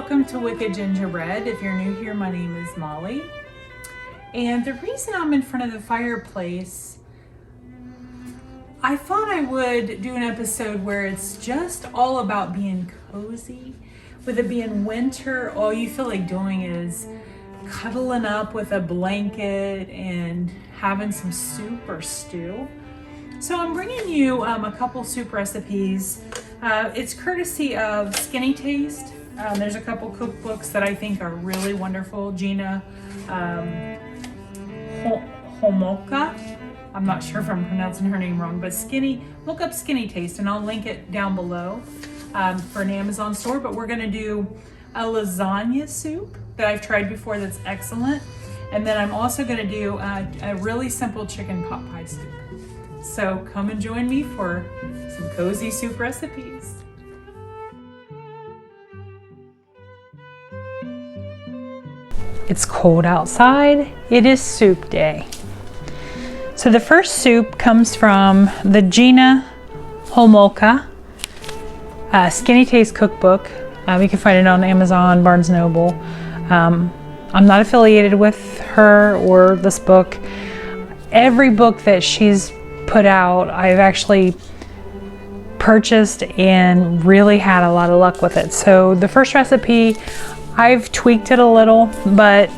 welcome to Wicked Gingerbread. If you're new here, my name is Molly. And the reason I'm in front of the fireplace, I thought I would do an episode where it's just all about being cozy. With it being winter, all you feel like doing is cuddling up with a blanket and having some soup or stew. So I'm bringing you a couple soup recipes. It's courtesy of Skinny Taste. There's a couple cookbooks that I think are really wonderful. Gina Homolka. I'm not sure if I'm pronouncing her name wrong, but look up Skinny Taste and I'll link it down below for an Amazon store. But we're gonna do a lasagna soup that I've tried before that's excellent. And then I'm also gonna do a really simple chicken pot pie soup. So come and join me for some cozy soup recipes. It's cold outside. It is soup day. So the first soup comes from the Gina Homolka Skinny Taste cookbook. You can find it on Amazon, Barnes & Noble. I'm not affiliated with her or this book. Every book that she's put out, I've actually purchased and really had a lot of luck with it. So the first recipe, I've tweaked it a little, but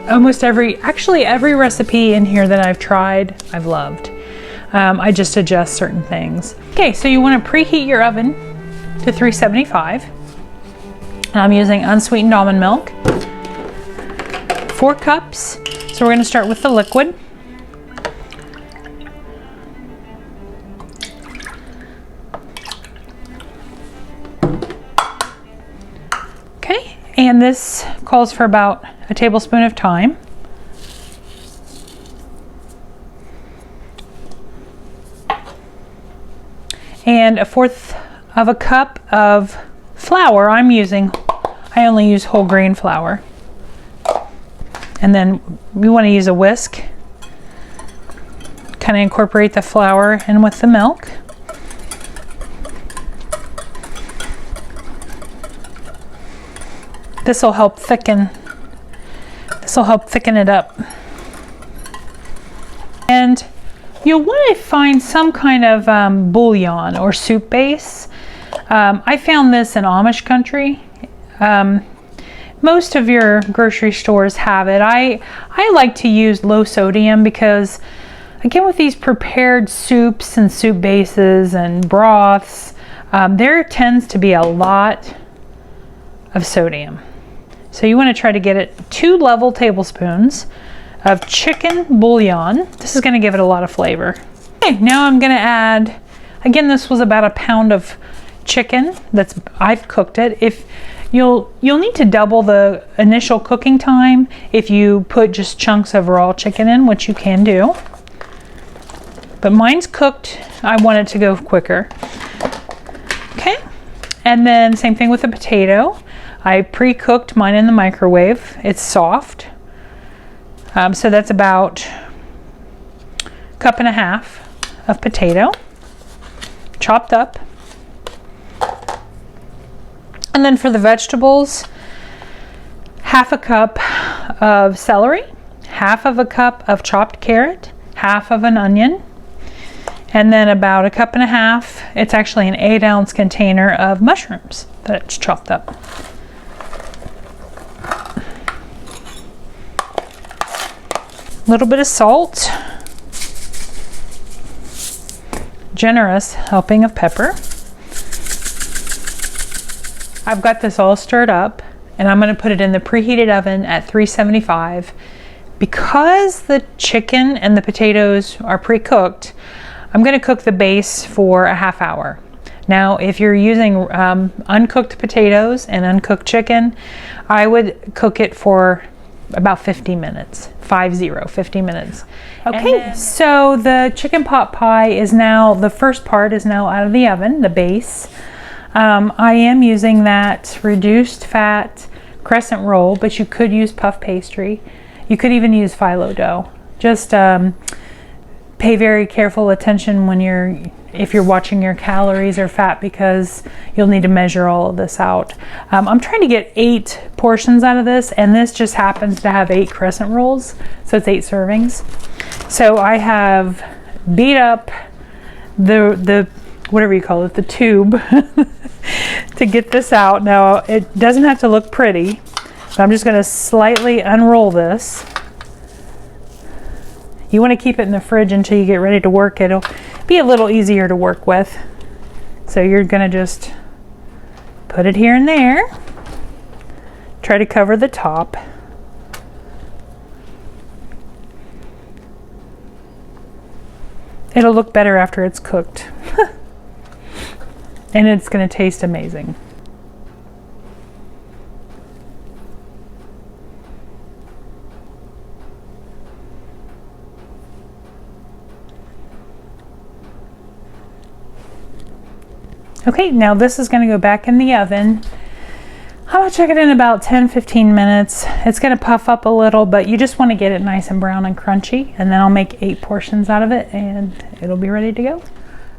almost every recipe in here that I've tried, I've loved. I just adjust certain things. Okay, so you want to preheat your oven to 375. And I'm using unsweetened almond milk. 4 cups. So we're going to start with the liquid. Okay, and this calls for about a tablespoon of thyme. And 1/4 of a cup of flour. I only use whole grain flour. And then we want to use a whisk. Kind of incorporate the flour in with the milk. This will help thicken it up. And you'll want to find some kind of bouillon or soup base. I found this in Amish country. Most of your grocery stores have it. I like to use low sodium because, again, with these prepared soups and soup bases and broths, there tends to be a lot of sodium. So you want to try to get it 2 level tablespoons of chicken bouillon. This is going to give it a lot of flavor. Okay, now I'm going to add, again, this was about 1 pound of chicken I've cooked it. If you'll need to double the initial cooking time if you put just chunks of raw chicken in, which you can do. But mine's cooked. I want it to go quicker. Okay, and then same thing with the potato. I pre-cooked mine in the microwave. It's soft. So that's about 1.5 cups of potato, chopped up. And then for the vegetables, 1/2 cup of celery, 1/2 cup of chopped carrot, 1/2 an onion, and then about 1.5 cups. It's actually an 8-ounce container of mushrooms that's chopped up. A little bit of salt, generous helping of pepper. I've got this all stirred up and I'm going to put it in the preheated oven at 375. Because the chicken and the potatoes are pre-cooked, I'm going to cook the base for a 1/2 hour. Now, if you're using uncooked potatoes and uncooked chicken, I would cook it for about 50 minutes. 50 minutes. Okay, so the chicken pot pie the first part is now out of the oven, the base. I am using that reduced fat crescent roll, but you could use puff pastry. You could even use phyllo dough. Just pay very careful attention when you're if you're watching your calories or fat, because you'll need to measure all of this out. I'm trying to get 8 portions out of this, and this just happens to have 8 crescent rolls, so it's 8 servings. So I have beat up the whatever you call it, the tube to get this out. Now it doesn't have to look pretty, but I'm just going to slightly unroll this. You want to keep it in the fridge until you get ready to work. It'll be a little easier to work with. So you're going to just put it here and there. Try to cover the top. It'll look better after it's cooked. And it's going to taste amazing. Okay, now this is going to go back in the oven. I'm going to check it in about 10-15 minutes. It's going to puff up a little, but you just want to get it nice and brown and crunchy, and then I'll make 8 portions out of it and it'll be ready to go.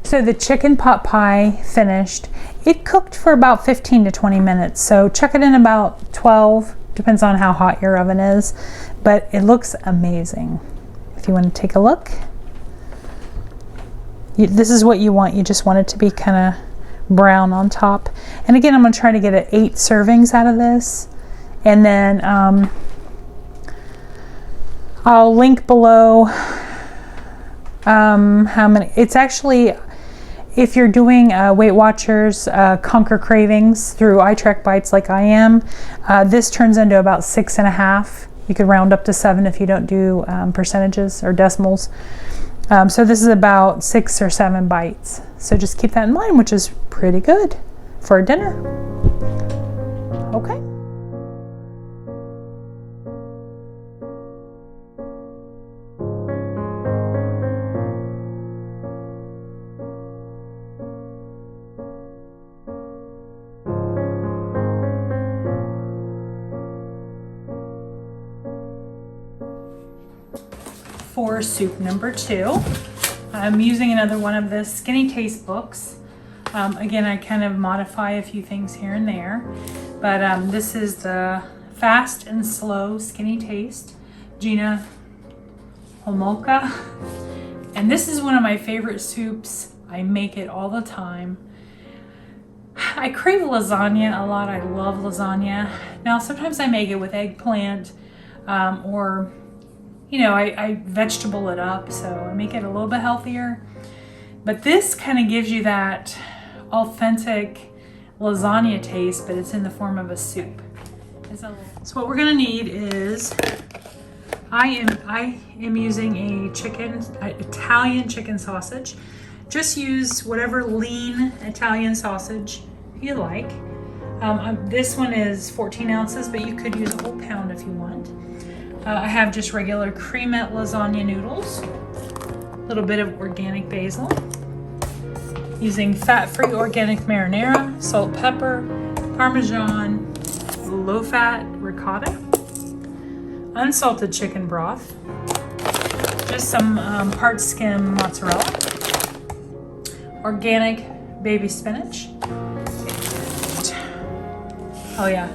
So the chicken pot pie finished. It cooked for about 15 to 20 minutes, so check it in about 12, depends on how hot your oven is, but it looks amazing. If you want to take a look, this is what you want. You just want it to be kind of brown on top. And again, I'm going to try to get 8 servings out of this, and then I'll link below how many. It's actually, if you're doing Weight Watchers Conquer Cravings through iTrack Bites like I am, this turns into about 6.5. You could round up to 7 if you don't do percentages or decimals. So this is about 6 or 7 bites. So just keep that in mind, which is pretty good for a dinner. Okay. For soup number 2, I'm using another one of the Skinny Taste books. Again, I kind of modify a few things here and there, but this is the Fast and Slow Skinny Taste, Gina Homolka. And this is one of my favorite soups. I make it all the time. I crave lasagna a lot. I love lasagna. Now, sometimes I make it with eggplant or you know, I vegetable it up, so I make it a little bit healthier. But this kind of gives you that authentic lasagna taste, but it's in the form of a soup. So what we're gonna need is, I am using a Italian chicken sausage. Just use whatever lean Italian sausage you like. This one is 14 ounces, but you could use a whole pound if you want. I have just regular cremette lasagna noodles, a little bit of organic basil, using fat-free organic marinara, salt, pepper, parmesan, low-fat ricotta, unsalted chicken broth, just some part skim mozzarella, organic baby spinach, oh yeah,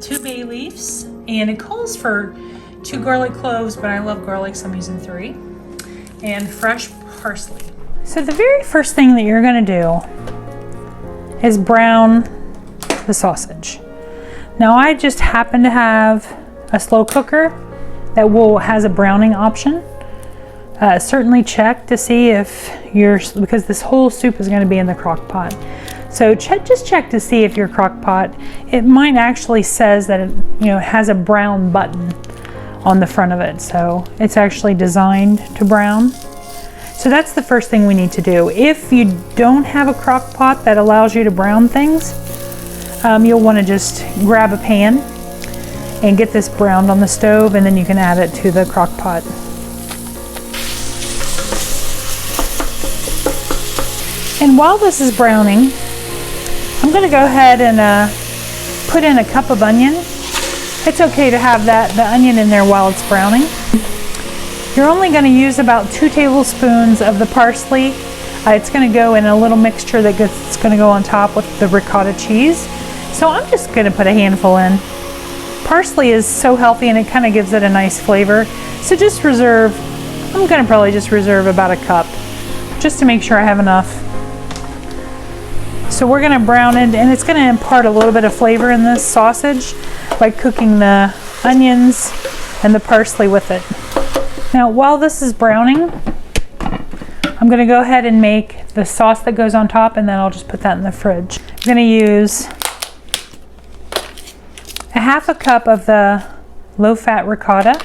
2 bay leaves, and it calls for 2 garlic cloves, but I love garlic, so I'm using 3, and fresh parsley. So the very first thing that you're going to do is brown the sausage. Now I just happen to have a slow cooker that has a browning option. Certainly check to see if because this whole soup is going to be in the crock pot. So just check to see if your crock pot, it might actually says that it has a brown button on the front of it. So it's actually designed to brown. So that's the first thing we need to do. If you don't have a crock pot that allows you to brown things, you'll want to just grab a pan and get this browned on the stove, and then you can add it to the crock pot. And while this is browning, I'm going to go ahead and put in a cup of onion. It's okay to have the onion in there while it's browning. You're only going to use about 2 tablespoons of the parsley. It's going to go in a little mixture that's going to go on top with the ricotta cheese. So I'm just going to put a handful in. Parsley is so healthy and it kind of gives it a nice flavor. So just reserve, I'm going to probably just reserve about a cup just to make sure I have enough. So we're going to brown it, and it's going to impart a little bit of flavor in this sausage by cooking the onions and the parsley with it. Now while this is browning, I'm going to go ahead and make the sauce that goes on top, and then I'll just put that in the fridge. I'm going to use a half a cup of the low-fat ricotta.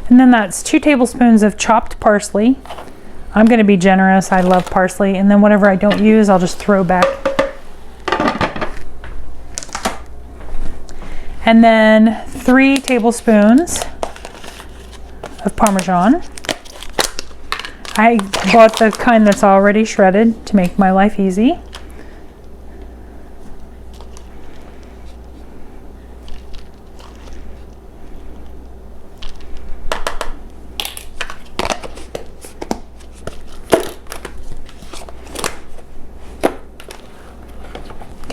And then that's 2 tablespoons of chopped parsley. I'm going to be generous. I love parsley. And then whatever I don't use, I'll just throw back. And then 3 tablespoons of Parmesan. I bought the kind that's already shredded to make my life easy.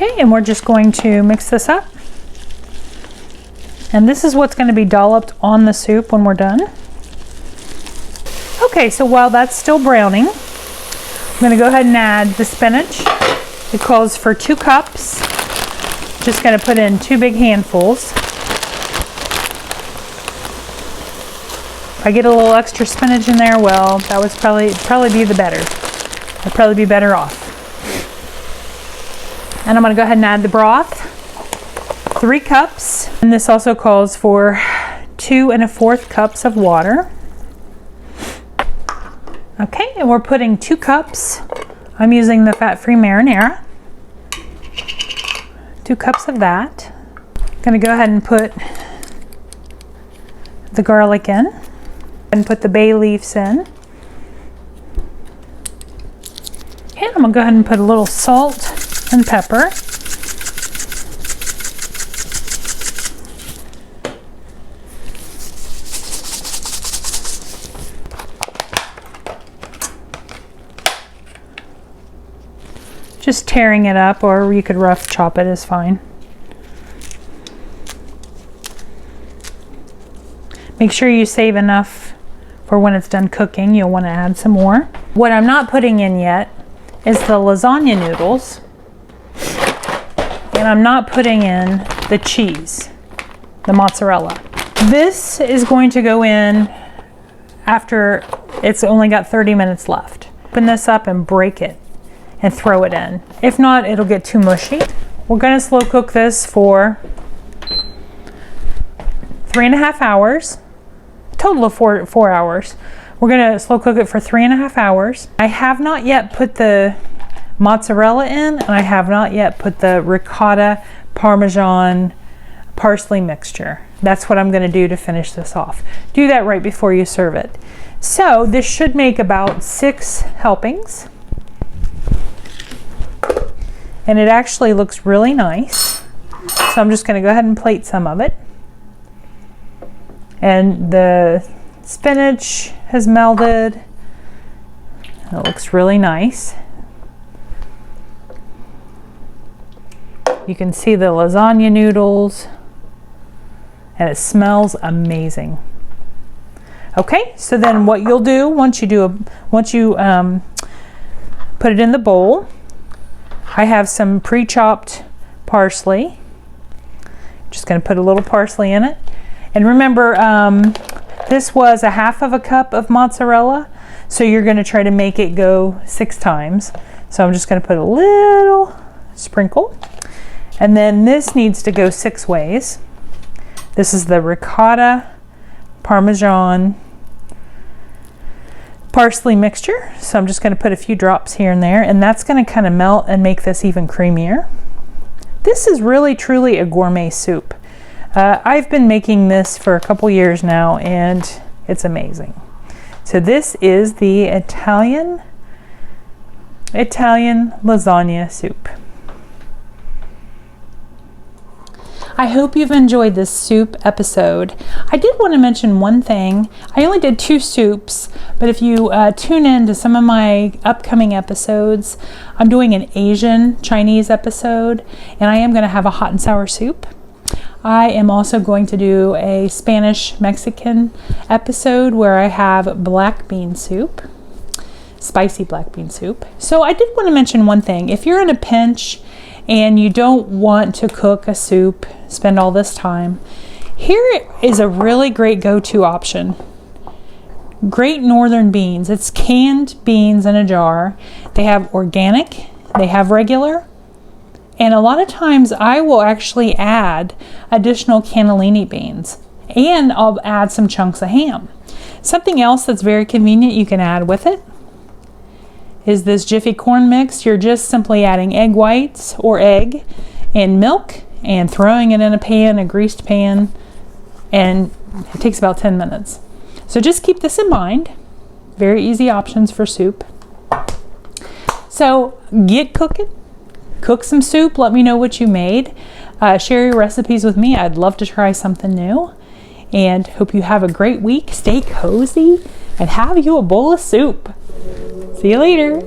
Okay, and we're just going to mix this up. And this is what's going to be dolloped on the soup when we're done. Okay, so while that's still browning, I'm going to go ahead and add the spinach. It calls for 2 cups. Just going to put in 2 big handfuls. If I get a little extra spinach in there, well, that would probably be the better. I'd probably be better off. And I'm going to go ahead and add the broth, 3 cups. And this also calls for 2 1/4 cups of water. Okay, and we're putting 2 cups. I'm using the fat-free marinara. 2 cups of that. I'm going to go ahead and put the garlic in and put the bay leaves in. And I'm going to go ahead and put a little salt and pepper. Just tearing it up, or you could rough chop it is fine. Make sure you save enough for when it's done cooking. You'll want to add some more. What I'm not putting in yet is the lasagna noodles. And I'm not putting in the cheese, the mozzarella. This is going to go in after it's only got 30 minutes left. Open this up and break it and throw it in. If not, it'll get too mushy. We're going to slow cook this for 3.5 hours, total of 4 hours. We're going to slow cook it for 3.5 hours. I have not yet put the mozzarella in, and I have not yet put the ricotta, parmesan, parsley mixture. That's what I'm going to do to finish this off. Do that right before you serve it. So this should make about 6 helpings. And it actually looks really nice. So I'm just going to go ahead and plate some of it. And the spinach has melded. It looks really nice. You can see the lasagna noodles, and it smells amazing. Okay, so then what you'll do once you put it in the bowl, I have some pre-chopped parsley. Just going to put a little parsley in it. And remember, this was a half of a cup of mozzarella, so you're going to try to make it go 6 times. So I'm just going to put a little sprinkle. And then this needs to go 6 ways. This is the ricotta, parmesan, parsley mixture. So I'm just going to put a few drops here and there, and that's going to kind of melt and make this even creamier. This is really truly a gourmet soup. I've been making this for a couple years now, and it's amazing. So this is the Italian lasagna soup. I hope you've enjoyed this soup episode. I did want to mention one thing. I only did 2 soups, but if you tune in to some of my upcoming episodes, I'm doing an Asian Chinese episode, and I am going to have a hot and sour soup. I am also going to do a Spanish Mexican episode where I have black bean soup, spicy black bean soup. So I did want to mention one thing. If you're in a pinch and you don't want to cook a soup, spend all this time, here is a really great go-to option. Great Northern beans. It's canned beans in a jar. They have organic, they have regular, and a lot of times I will actually add additional cannellini beans, and I'll add some chunks of ham. Something else that's very convenient you can add with it is this Jiffy corn mix. You're just simply adding egg whites or egg and milk and throwing it in a pan, a greased pan, and it takes about 10 minutes. So just keep this in mind. Very easy options for soup. So get cooking, cook some soup, let me know what you made. Share your recipes with me. I'd love to try something new, and hope you have a great week. Stay cozy and have you a bowl of soup. See you later.